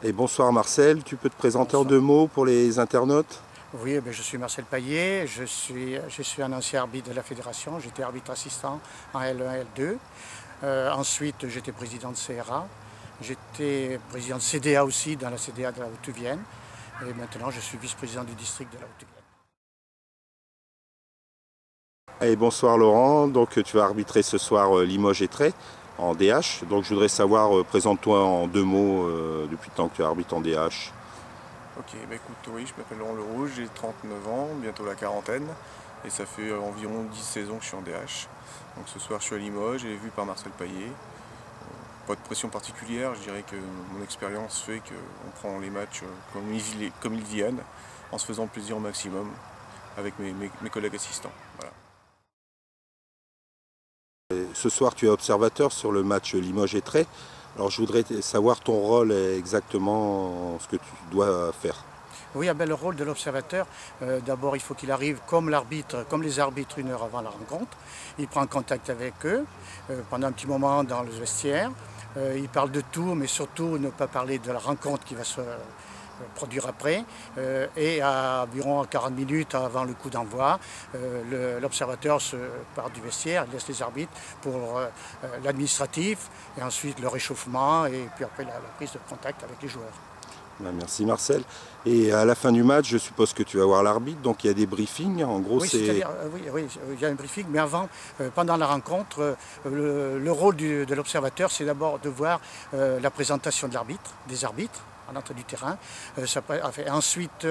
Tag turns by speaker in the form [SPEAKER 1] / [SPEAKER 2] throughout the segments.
[SPEAKER 1] Et bonsoir Marcel, tu peux te présenter en
[SPEAKER 2] Bonsoir.
[SPEAKER 1] 2 mots pour les internautes?
[SPEAKER 2] Oui, je suis Marcel Paillet, je suis un ancien arbitre de la fédération, j'étais arbitre assistant en L1 et L2. Ensuite, j'étais président de CRA, j'étais président de CDA aussi, dans la CDA de la Haute-Vienne. Et maintenant, je suis vice-président du district de la Haute-Vienne.
[SPEAKER 1] Et bonsoir Laurent, donc tu vas arbitrer ce soir Limoges et Trey en DH. Donc je voudrais savoir, présente-toi en 2 mots depuis le temps que tu arbitres en DH.
[SPEAKER 3] Ok, écoute, oui, je m'appelle Laurent Leroux, j'ai 39 ans, bientôt la quarantaine, et ça fait environ 10 saisons que je suis en DH. Donc ce soir je suis à Limoges et vu par Marcel Paillet. Pas de pression particulière, je dirais que mon expérience fait qu'on prend les matchs comme ils viennent, en se faisant plaisir au maximum avec mes collègues assistants. Voilà.
[SPEAKER 1] Et ce soir tu es observateur sur le match Limoges et Trey. Alors je voudrais savoir ton rôle exactement, ce que tu dois faire.
[SPEAKER 2] Oui, le rôle de l'observateur, d'abord il faut qu'il arrive comme l'arbitre, comme les arbitres 1 heure avant la rencontre. Il prend contact avec eux pendant un petit moment dans le vestiaire. Il parle de tout, mais surtout ne pas parler de la rencontre qui va se produire après. Et à environ 40 minutes avant le coup d'envoi, l'observateur se part du vestiaire, il laisse les arbitres pour l'administratif, et ensuite le réchauffement, et puis après la prise de contact avec les joueurs.
[SPEAKER 1] Merci Marcel. Et à la fin du match, je suppose que tu vas voir l'arbitre, donc il y a des briefings. En gros,
[SPEAKER 2] Oui,
[SPEAKER 1] c'est...
[SPEAKER 2] c'est-à-dire, oui, il y a un briefing, mais avant, pendant la rencontre, le rôle de l'observateur, c'est d'abord de voir la présentation de l'arbitre, des arbitres, à l'entrée du terrain, ensuite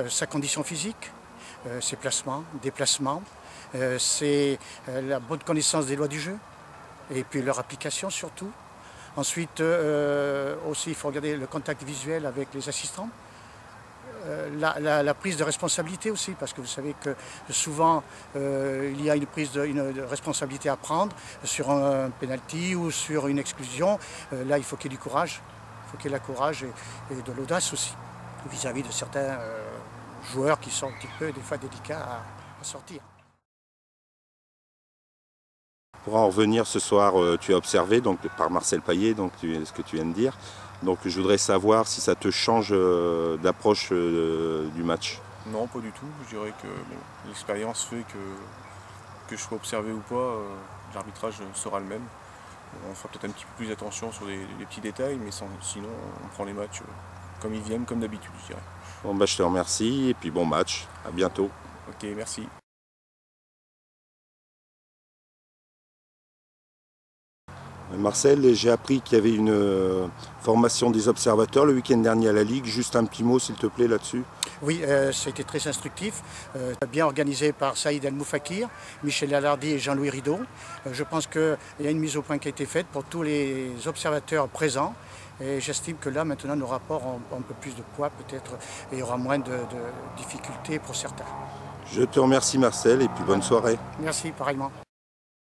[SPEAKER 2] sa condition physique, ses placements, déplacements, c'est la bonne connaissance des lois du jeu, et puis leur application surtout. Ensuite, aussi, il faut regarder le contact visuel avec les assistants. La prise de responsabilité aussi, parce que vous savez que souvent il y a une responsabilité à prendre sur un penalty ou sur une exclusion. Là, il faut qu'il y ait du courage, il faut qu'il y ait le courage et de l'audace aussi, vis-à-vis de certains joueurs qui sont un petit peu des fois délicats à sortir.
[SPEAKER 1] Pour en revenir ce soir, tu as observé donc, par Marcel Paillet, donc, ce que tu viens de dire. Donc je voudrais savoir si ça te change d'approche du match.
[SPEAKER 3] Non, pas du tout, je dirais que l'expérience fait que je sois observé ou pas, l'arbitrage sera le même. On fera peut-être un petit peu plus attention sur les petits détails, mais sinon on prend les matchs comme ils viennent, comme d'habitude, je dirais.
[SPEAKER 1] Bon, je te remercie et puis bon match, à bientôt.
[SPEAKER 3] Ok, merci.
[SPEAKER 1] Marcel, j'ai appris qu'il y avait une formation des observateurs le week-end dernier à la Ligue. Juste un petit mot s'il te plaît là-dessus.
[SPEAKER 2] Oui, ça a été très instructif, bien organisé par Saïd El Moufakir, Michel Alardi et Jean-Louis Rideau. Je pense qu'il y a une mise au point qui a été faite pour tous les observateurs présents. Et j'estime que là, maintenant, nos rapports ont un peu plus de poids peut-être, et il y aura moins de difficultés pour certains.
[SPEAKER 1] Je te remercie Marcel et puis bonne soirée.
[SPEAKER 2] Merci, pareillement.